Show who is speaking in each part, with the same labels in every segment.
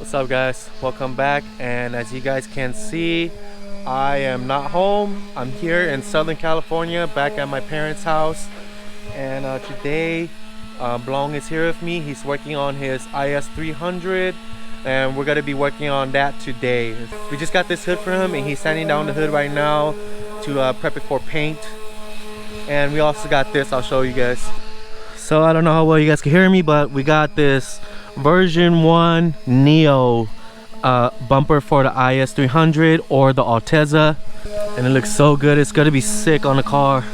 Speaker 1: What's up, guys? Welcome back. And as you guys can see, I am not home. I'm here in Southern California, back at my parents' house. And today, Blong is here with me. He's working on his IS300, and we're gonna be working on that today. We just got this hood for him, and he's sanding down the hood right now to prep it for paint. And we also got this. I'll show you guys. So I don't know how well you guys can hear me, but we got this version 1 Neo bumper for the IS300 or the ALTEZZA, and it looks so good. It's gonna be sick on the car.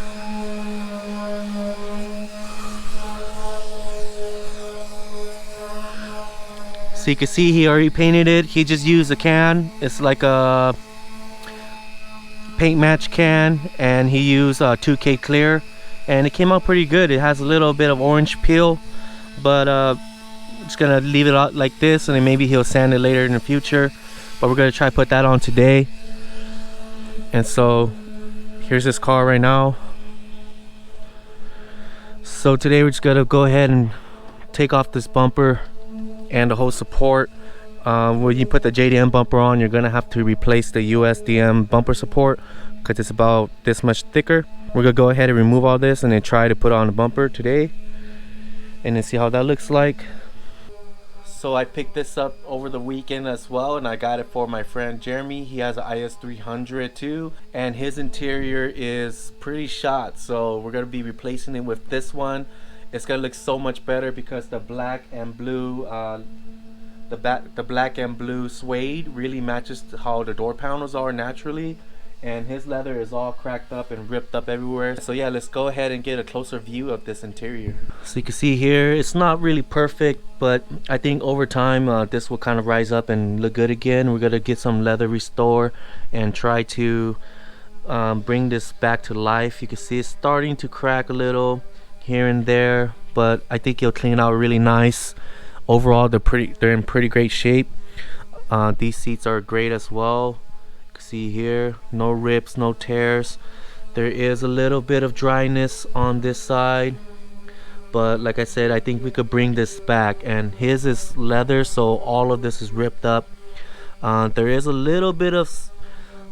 Speaker 1: So you can see he already painted it. He just used a can. It's like a paint match can, and he used 2K clear, and it came out pretty good. It has a little bit of orange peel, but just gonna leave it out like this, and then maybe he'll sand it later in the future, but we're gonna try to put that on today. And so here's this car right now. So today we're just gonna go ahead and take off this bumper and the whole support. When you put the JDM bumper on, you're gonna have to replace the USDM bumper support because it's about this much thicker. We're gonna go ahead and remove all this and then try to put on the bumper today and then see how that looks like. So I picked this up over the weekend as well, and I got it for my friend Jeremy. He has an IS300 too, and his interior is pretty shot, so we're gonna be replacing it with this one. It's gonna look so much better because the black and blue the black and blue suede really matches how the door panels are naturally, and his leather is all cracked up and ripped up everywhere. So yeah, let's go ahead and get a closer view of this interior. So you can see here, it's not really perfect, but I think over time this will kind of rise up and look good again. We're gonna get some leather restore and try to bring this back to life. You can see it's starting to crack a little here and there, but I think it'll clean out really nice. Overall, they're in pretty great shape. These seats are great as well. You can see here, no rips, no tears. There is a little bit of dryness on this side, but like I said, I think we could bring this back. And his is leather, so all of this is ripped up. There is a little bit of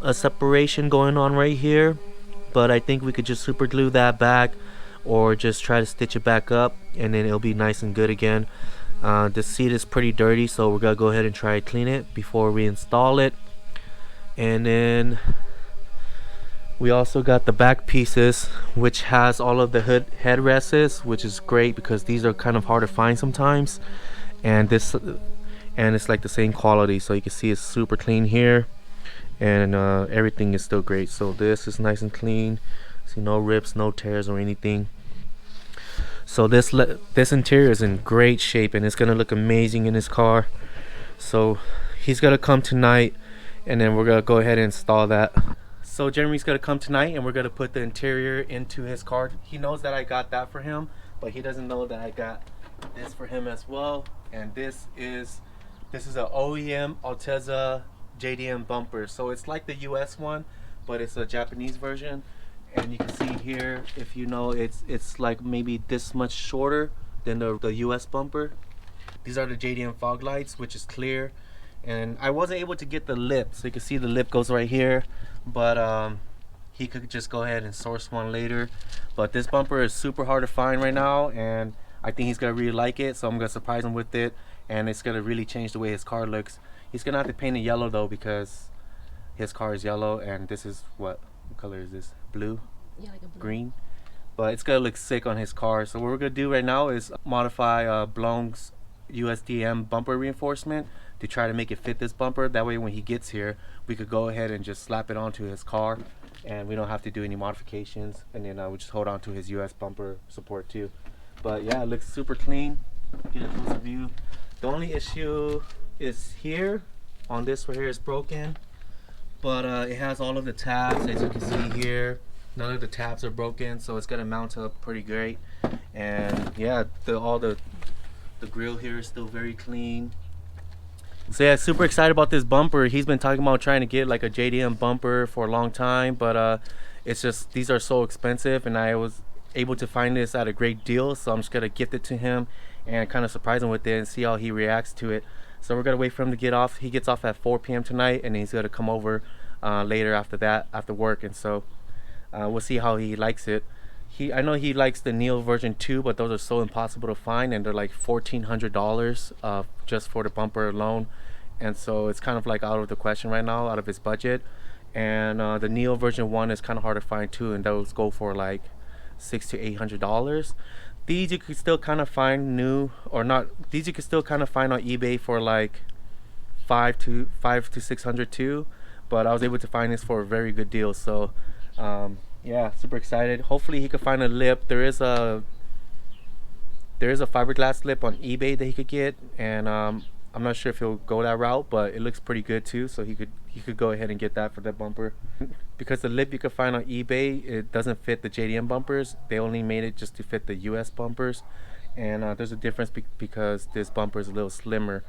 Speaker 1: a separation going on right here, but I think we could just super glue that back or just try to stitch it back up, and then it'll be nice and good again. The seat is pretty dirty, so we're gonna go ahead and try to clean it before we install it. And then we also got the back pieces, which has all of the hood headrests, which is great because these are kind of hard to find sometimes. And it's like the same quality, so you can see it's super clean here, and everything is still great. So this is nice and clean. See, no rips, no tears or anything. So this interior is in great shape, and it's gonna look amazing in his car. So he's gonna come tonight, and then we're gonna go ahead and install that. So Jeremy's gonna come tonight, and we're gonna put the interior into his car. He knows that I got that for him, but he doesn't know that I got this for him as well. And this is an OEM ALTEZZA JDM bumper. So it's like the US one, but it's a Japanese version. And you can see here, if you know, it's like maybe this much shorter than the US bumper. These are the JDM fog lights, which is clear. And I wasn't able to get the lip, so you can see the lip goes right here, but he could just go ahead and source one later. But this bumper is super hard to find right now, and I think he's gonna really like it, so I'm gonna surprise him with it, and it's gonna really change the way his car looks. He's gonna have to paint it yellow though, because his car is yellow, and this is what color is this? Blue?
Speaker 2: Yeah, like a blue.
Speaker 1: Green. But it's gonna look sick on his car. So what we're gonna do right now is modify Blong's USDM bumper reinforcement to try to make it fit this bumper. That way when he gets here, we could go ahead and just slap it onto his car, and we don't have to do any modifications, and then we just hold on to his US bumper support too. But yeah, it looks super clean. Get a closer view. The only issue is here on this right here is broken, but it has all of the tabs, as you can see here. None of the tabs are broken, so it's gonna mount up pretty great. And yeah, all the grill here is still very clean. So yeah, super excited about this bumper. He's been talking about trying to get like a JDM bumper for a long time, but it's just these are so expensive, and I was able to find this at a great deal, so I'm just gonna gift it to him and kind of surprise him with it and see how he reacts to it. So we're gonna wait for him to get off. He gets off at 4 p.m. tonight, and he's gonna come over later after that, after work. And so we'll see how he likes it. I know he likes the Neo version 2, but those are so impossible to find, and they're like $1,400 just for the bumper alone. And so it's kind of like out of the question right now, out of his budget. And the Neo version 1 is kind of hard to find too, and those go for like $600 to $800. These you could still kind of find new, or not. These you could still kind of find on eBay for like five to 600 too. But I was able to find this for a very good deal. So yeah, super excited. Hopefully he could find a lip. There is a fiberglass lip on eBay that he could get, and I'm not sure if he'll go that route, but it looks pretty good too. So he could go ahead and get that for that bumper. Because the lip you can find on eBay, it doesn't fit the JDM bumpers. They only made it just to fit the US bumpers, and there's a difference because this bumper is a little slimmer.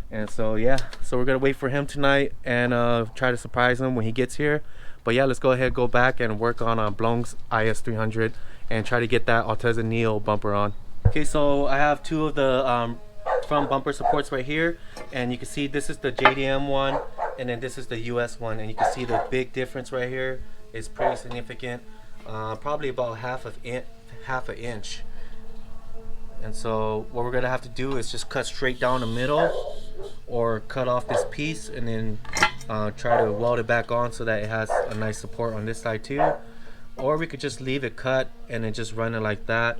Speaker 1: And so yeah, so we're gonna wait for him tonight and try to surprise him when he gets here. But yeah, let's go ahead, go back and work on Blong's IS300 and try to get that ALTEZZA Neo bumper on. Okay, so I have two of the front bumper supports right here, and you can see this is the JDM one, and then this is the US one, and you can see the big difference right here is pretty significant, probably about half an inch. And so what we're gonna have to do is just cut straight down the middle, or cut off this piece and then try to weld it back on so that it has a nice support on this side too. Or we could just leave it cut and then just run it like that.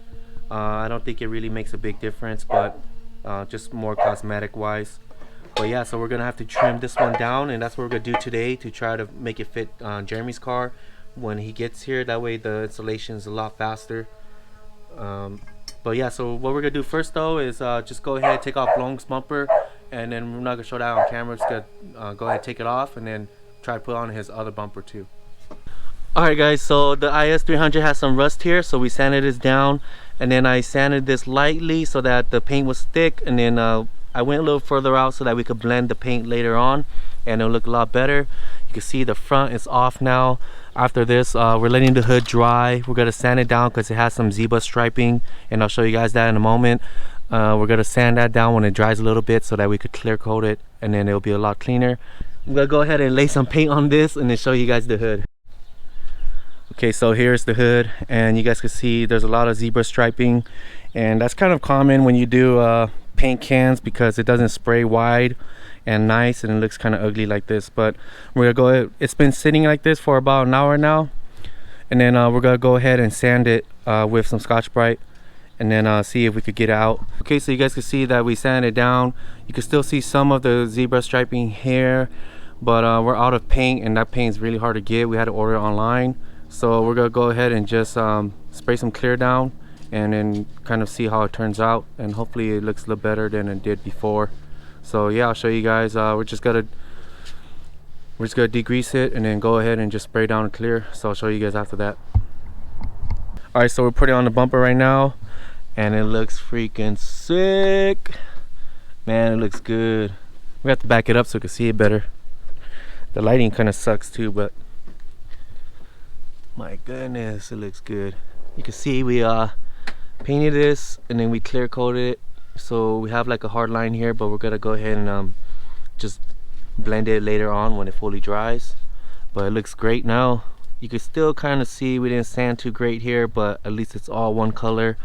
Speaker 1: I don't think it really makes a big difference, but just more cosmetic wise. But yeah, so we're gonna have to trim this one down, and that's what we're gonna do today to try to make it fit Jeremy's car when he gets here. That way the installation is a lot faster. But yeah, so what we're gonna do first though is just go ahead, take off Blong's bumper, and then we're not gonna show that on camera. Just gonna go ahead, take it off, and then try to put on his other bumper too. Alright guys, so the IS300 has some rust here, so we sanded this down, and then I sanded this lightly so that the paint was thick, and then I went a little further out so that we could blend the paint later on and it'll look a lot better. You can see the front is off now. After this, we're letting the hood dry. We're gonna sand it down because it has some zebra striping, and I'll show you guys that in a moment. We're gonna sand that down when it dries a little bit so that we could clear coat it, and then it'll be a lot cleaner. I'm gonna go ahead and lay some paint on this and then show you guys the hood. Okay, so here's the hood, and you guys can see there's a lot of zebra striping, and that's kind of common when you do paint cans because it doesn't spray wide and nice, and it looks kind of ugly like this. But we're gonna go ahead, it's been sitting like this for about an hour now, and then we're gonna go ahead and sand it with some Scotch-Brite, and then see if we could get it out. Okay, so you guys can see that we sanded it down. You can still see some of the zebra striping here, but we're out of paint, and that paint is really hard to get. We had to order it online. So we're gonna go ahead and just spray some clear down and then kind of see how it turns out, and hopefully it looks a little better than it did before. So yeah, I'll show you guys. We're just gonna degrease it and then go ahead and just spray down and clear. So I'll show you guys after that. All right, so we're putting on the bumper right now, and it looks freaking sick, man. It looks good. We have to back it up so we can see it better. The lighting kind of sucks too, but my goodness, it looks good. You can see we painted this and then we clear coated it, so we have like a hard line here, but we're gonna go ahead and just blend it later on when it fully dries. But it looks great now. You can still kind of see we didn't sand too great here, but at least it's all one color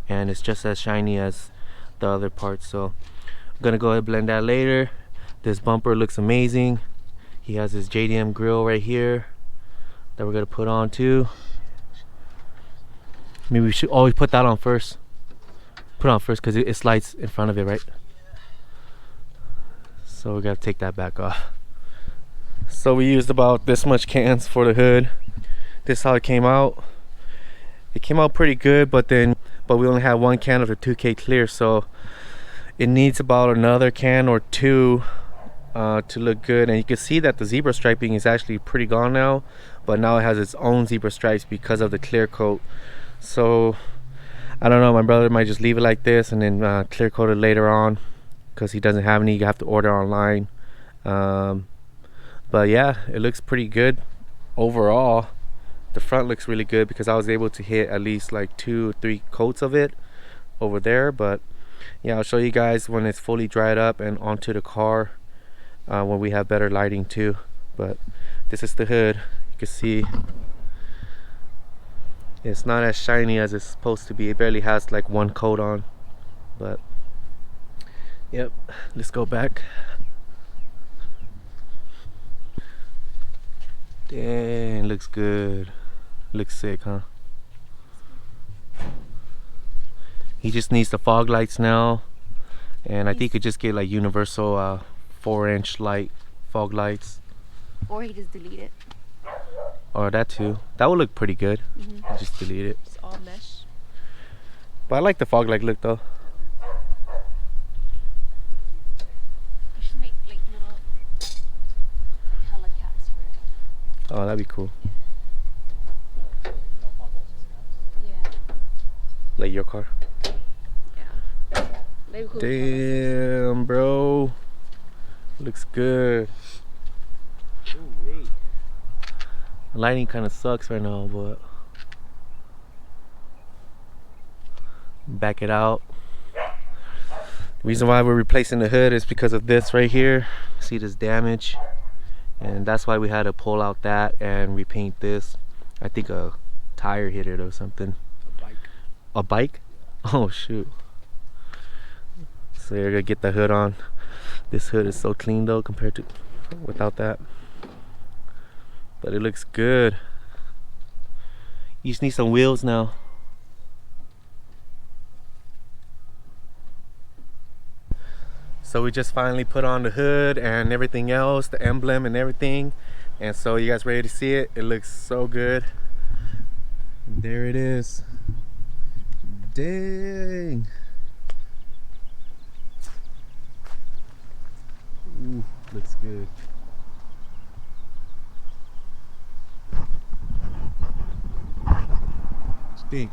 Speaker 1: and it's just as shiny as the other parts. So I'm gonna go ahead and blend that later. This bumper looks amazing. He has his JDM grill right here that we're gonna put on too. Maybe we should always put that on first. Put it on first because it slides in front of it, right? So we're gonna take that back off. So we used about this much cans for the hood. This is how it came out. It came out pretty good, but we only had one can of the 2K clear, so it needs about another can or two to look good. And you can see that the zebra striping is actually pretty gone now, but now it has its own zebra stripes because of the clear coat. So I don't know, my brother might just leave it like this and then clear coat it later on because he doesn't have any. You have to order online. But yeah, it looks pretty good overall. The front looks really good because I was able to hit at least like 2 or 3 coats of it over there, but Yeah, I'll show you guys when it's fully dried up and onto the car, when we have better lighting too. But this is the hood. You can see it's not as shiny as it's supposed to be. It barely has like one coat on. But yep, let's go back. Dang, looks good. Looks sick, huh? He just needs the fog lights now, and I think he could just get like universal 4-inch light fog lights.
Speaker 2: Or he just delete it.
Speaker 1: Or that too. That would look pretty good. Just delete it.
Speaker 2: It's all mesh.
Speaker 1: But I like the fog light look though.
Speaker 2: You should make like little like hella caps for it.
Speaker 1: Oh, that'd be cool.
Speaker 2: Yeah.
Speaker 1: Like your car.
Speaker 2: Yeah. Maybe cool.
Speaker 1: Damn, bro. Looks good. The lighting kind of sucks right now, but back it out. The reason why we're replacing the hood is because of this right here. See this damage, and that's why we had to pull out that and repaint this. I think a tire hit it or something.
Speaker 3: A bike.
Speaker 1: A bike? Oh shoot. So you're gonna get the hood on. This hood is so clean though compared to without that. But it looks good. You just need some wheels now. So we just finally put on the hood and everything else, the emblem and everything. And so you guys ready to see it? It looks so good. There it is. Dang. Ooh, looks good. Think.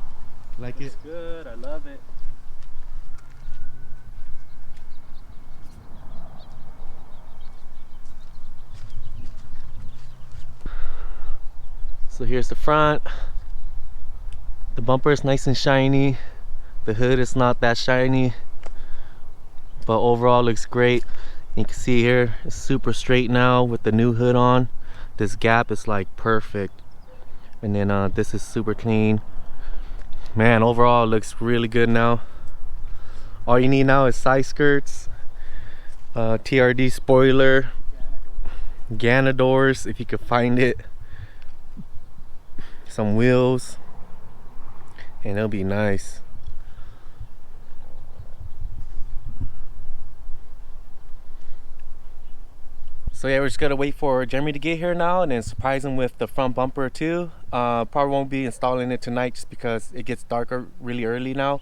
Speaker 1: Like it?
Speaker 3: It's good. I love it.
Speaker 1: So here's the front. The bumper is nice and shiny. The hood is not that shiny, but overall looks great. You can see here it's super straight now with the new hood on. This gap is like perfect, and then this is super clean. Man, overall it looks really good now. All you need now is side skirts, TRD spoiler, Gana doors if you could find it, some wheels, and it'll be nice. So yeah, we're just gonna wait for Jeremy to get here now and then surprise him with the front bumper too. Probably won't be installing it tonight just because it gets darker really early now.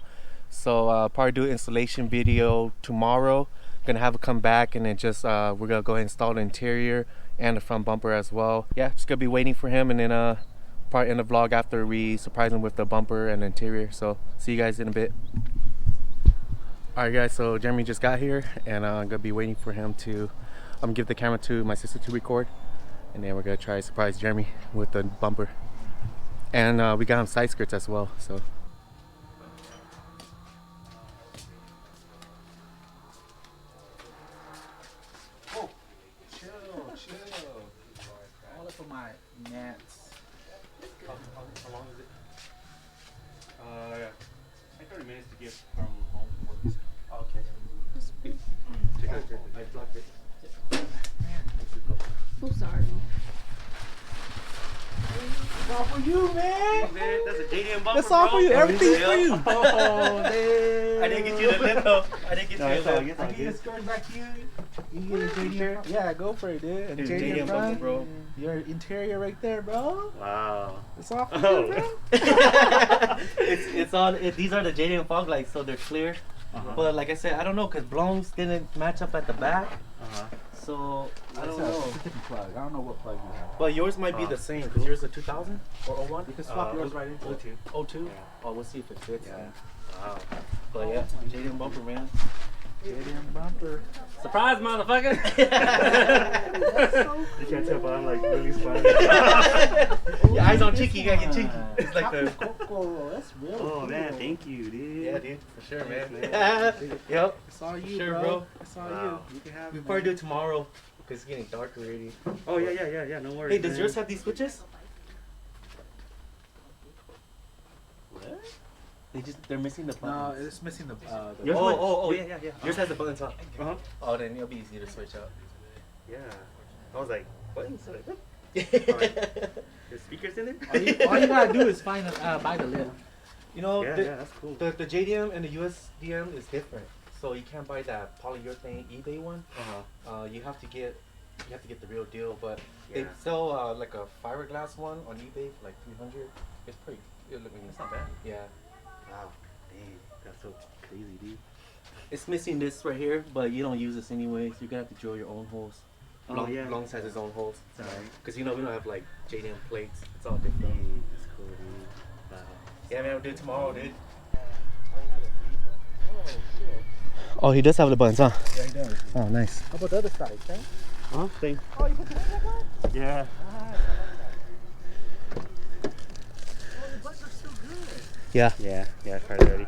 Speaker 1: So probably do an installation video tomorrow. Gonna have it come back and then just we're gonna go ahead and install the interior and the front bumper as well. Yeah, just gonna be waiting for him, and then probably end the vlog after we surprise him with the bumper and the interior. So see you guys in a bit. Alright guys, so Jeremy just got here and I'm gonna be waiting for him to give the camera to my sister to record, and then we're gonna try to surprise Jeremy with the bumper, and we got him side skirts as well. So
Speaker 3: Oh, chill. All up on my mats.
Speaker 1: how long is it?
Speaker 4: Like 30 minutes to get from home to work.
Speaker 1: Okay. I blocked it.
Speaker 2: I'm sorry.
Speaker 3: That's all for you, man.
Speaker 4: Man, that's a JDM bumper.
Speaker 3: That's all for you. Everything's for you.
Speaker 4: Oh, man. I didn't get you the lip though. I didn't get you the lip.
Speaker 3: I get your skirt back to you. You get a JDM. Yeah, go for it, dude. And
Speaker 4: Dude,
Speaker 3: JDM
Speaker 4: JDM bumper, bro.
Speaker 3: Your interior right there, bro.
Speaker 4: Wow.
Speaker 3: It's all for
Speaker 4: Oh.
Speaker 3: you, bro.
Speaker 1: It's on. These are the JDM fog lights, so they're clear. But like I said, I don't know because Blong's didn't match up at the back, so I don't know.
Speaker 3: It's a different plug. I don't know what plug you have.
Speaker 1: But yours might be the same because yours is a 2000 or 01.
Speaker 3: You can swap yours right into it.
Speaker 1: 02. 02.
Speaker 4: Yeah.
Speaker 1: Oh, we'll see if it fits.
Speaker 4: Yeah.
Speaker 1: Wow. But yeah, JDM bumper, man.
Speaker 3: JDM bumper.
Speaker 4: Surprise, motherfucker. You can't tell, but I'm like really smiling.
Speaker 1: Your eyes on cheeky, you gotta get cheeky. It's like the.
Speaker 3: Coco, that's real.
Speaker 4: Oh man, thank you, dude.
Speaker 1: Yeah, dude, for sure, man.
Speaker 4: Thanks,
Speaker 1: Yep.
Speaker 3: It's all you,
Speaker 1: Sure,
Speaker 3: bro.
Speaker 1: bro.
Speaker 3: It's all
Speaker 4: Wow.
Speaker 3: you. You can have
Speaker 1: We
Speaker 3: it,
Speaker 1: probably
Speaker 3: man.
Speaker 1: do it tomorrow because it's getting dark already.
Speaker 4: Oh yeah. No worries.
Speaker 1: Hey, does
Speaker 4: man.
Speaker 1: yours have these switches?
Speaker 4: What?
Speaker 1: They're missing the
Speaker 3: No,
Speaker 1: buttons.
Speaker 3: it's missing the.
Speaker 4: Yours
Speaker 1: Oh,
Speaker 4: would-
Speaker 1: oh,
Speaker 4: yeah.
Speaker 1: Yours has the buttons on.
Speaker 4: Uh-huh.
Speaker 1: Oh, then it'll be easy to switch out.
Speaker 4: Yeah. I was like, buttons? Like, what? The speakers in
Speaker 3: all, all you gotta do is find buy the lid.
Speaker 1: You know,
Speaker 4: Yeah, that's cool.
Speaker 1: the JDM and the USDM is different. So you can't buy that polyurethane eBay one. You have to get the real deal. But they
Speaker 4: Yeah.
Speaker 1: sell like a fiberglass one on eBay for like 300. It's pretty. It's
Speaker 4: not bad.
Speaker 1: Yeah.
Speaker 4: Wow. Dang. That's so crazy, dude.
Speaker 1: It's missing this right here, but you don't use this anyway, so you're gonna have to drill your own holes.
Speaker 4: Oh,
Speaker 1: Blong,
Speaker 4: yeah.
Speaker 1: Blong has his own holes.
Speaker 4: Sorry.
Speaker 1: Because we don't have like JDM plates. It's all different.
Speaker 4: Dang, that's cool, dude. Wow.
Speaker 1: Yeah, man, we'll do it tomorrow, dude.
Speaker 3: Oh shit.
Speaker 1: Oh, he does have the buttons, huh?
Speaker 3: Yeah, he does.
Speaker 1: Oh, nice.
Speaker 3: How about the other side, okay?
Speaker 4: Huh? Same.
Speaker 3: Oh, you put the one back on?
Speaker 4: Yeah.
Speaker 3: Oh, the buttons are still good.
Speaker 1: Yeah.
Speaker 4: Yeah, I tried already.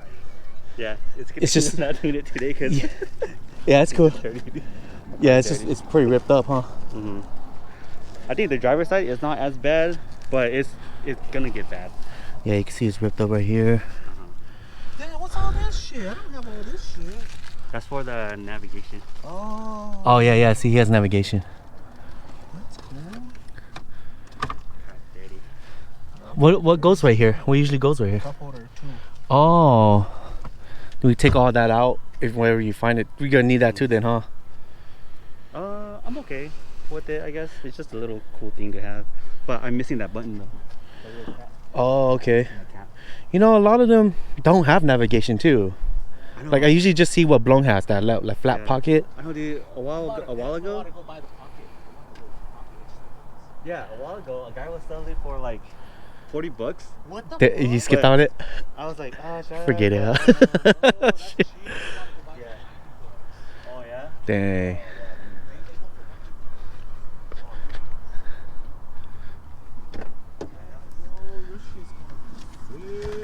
Speaker 4: Yeah, it's good.
Speaker 1: It's just-
Speaker 4: not doing it today because
Speaker 1: Yeah, yeah, it's cool.
Speaker 4: dirty, dude.
Speaker 1: Yeah, it's pretty ripped up, huh?
Speaker 4: Mm-hmm. I think the driver's side is not as bad, but it's gonna get bad.
Speaker 1: Yeah, you can see it's ripped up right here.
Speaker 3: Damn, what's all that shit? I don't have all this shit.
Speaker 4: That's for the navigation.
Speaker 3: Oh.
Speaker 1: Oh, yeah, see, he has navigation.
Speaker 3: That's cool.
Speaker 4: Dirty.
Speaker 1: What goes right here? What usually goes right here?
Speaker 3: Cup holder too.
Speaker 1: Oh. Do we take all that out if wherever you find it? We're gonna need that too then, huh?
Speaker 4: I'm okay with it, I guess. It's just a little cool thing to have. But I'm missing that button though.
Speaker 1: Oh, okay.
Speaker 4: I can't.
Speaker 1: You know, a lot of them don't have navigation too.
Speaker 4: I know.
Speaker 1: Like I usually just see what Blong has, that like flat
Speaker 4: Yeah.
Speaker 1: pocket.
Speaker 4: I know, dude. A while ago.
Speaker 3: I want to go buy the pocket.
Speaker 4: Yeah, a while ago, a guy was selling it for like $40.
Speaker 3: What the
Speaker 1: Th- you skipped on it?
Speaker 4: I was like, ah, should I
Speaker 1: Forget it,
Speaker 4: buy
Speaker 1: huh?
Speaker 4: that?
Speaker 1: Shit.
Speaker 4: Yeah. Oh yeah.
Speaker 1: Dang.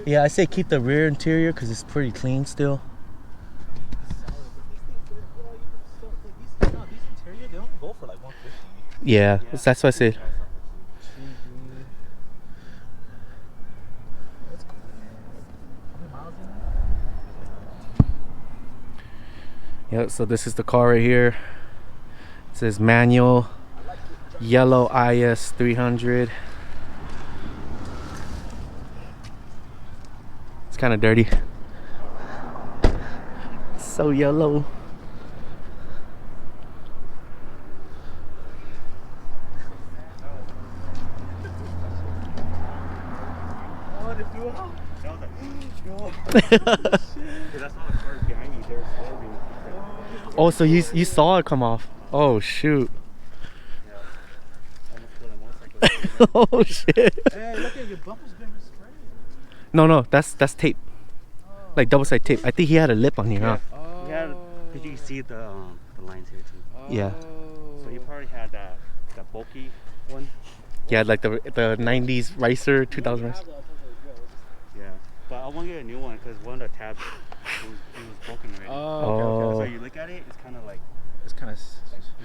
Speaker 1: Yeah, I say keep the rear interior because it's pretty clean still. Yeah, that's what I said. Yep, so this is the car right here. It says manual, yellow IS300. It's kind of dirty. So yellow.
Speaker 4: That's not the cars behind me. They're swerving.
Speaker 1: Oh, so you saw it come off. Oh shoot.
Speaker 4: Almost killed a motorcycle.
Speaker 1: Oh shit.
Speaker 3: Hey, look at your bumper's been sprayed.
Speaker 1: No, that's tape. Like double side tape. I think he had a lip on here, huh?
Speaker 3: Oh.
Speaker 4: Yeah, did you see the lines here too?
Speaker 1: Yeah.
Speaker 4: So you probably had that bulky one.
Speaker 1: Yeah, like the 90s Racer, 2000 Racer.
Speaker 4: Yeah, but I want to get a new one because one of the tabs it was broken already.
Speaker 1: Oh.
Speaker 4: So you look at it, it's kind of like
Speaker 3: It's kind of.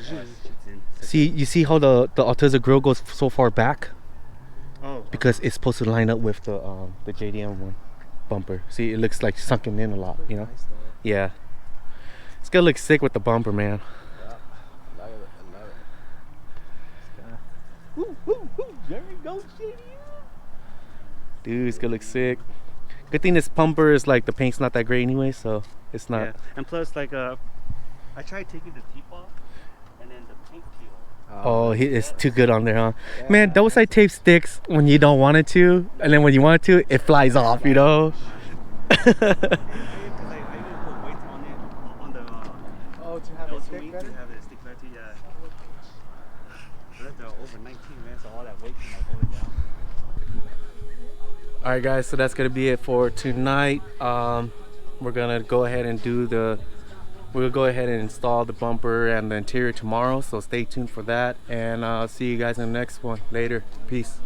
Speaker 4: shits in.
Speaker 1: See, you see how the ALTEZZA grill goes so far back?
Speaker 4: Oh.
Speaker 1: Because it's supposed to line up with the JDM one bumper. See, it looks like sunken in a lot, you know? Yeah. It's gonna look sick with the bumper, man.
Speaker 3: There we go, JDM.
Speaker 1: Dude, it's gonna look sick. Good thing this bumper is like the paint's not that great anyway, so it's not.
Speaker 4: Yeah, and plus like I tried taking the tape off, and then the paint peeled.
Speaker 1: Oh, it's too good on there, huh? Man, double side tape sticks when you don't want it to, and then when you want it to, it flies off, you know?
Speaker 4: Because I even put weights on it on the
Speaker 3: Oh, to have it
Speaker 4: LCD
Speaker 3: stick
Speaker 4: to
Speaker 3: better?
Speaker 4: have it stick better. Yeah. But they're over 19, man, so all that weight can like hold it down.
Speaker 1: Alright guys, so that's gonna be it for tonight. We're gonna go ahead and do the We'll go ahead and install the bumper and the interior tomorrow, so stay tuned for that, and I'll see you guys in the next one. Later. Peace.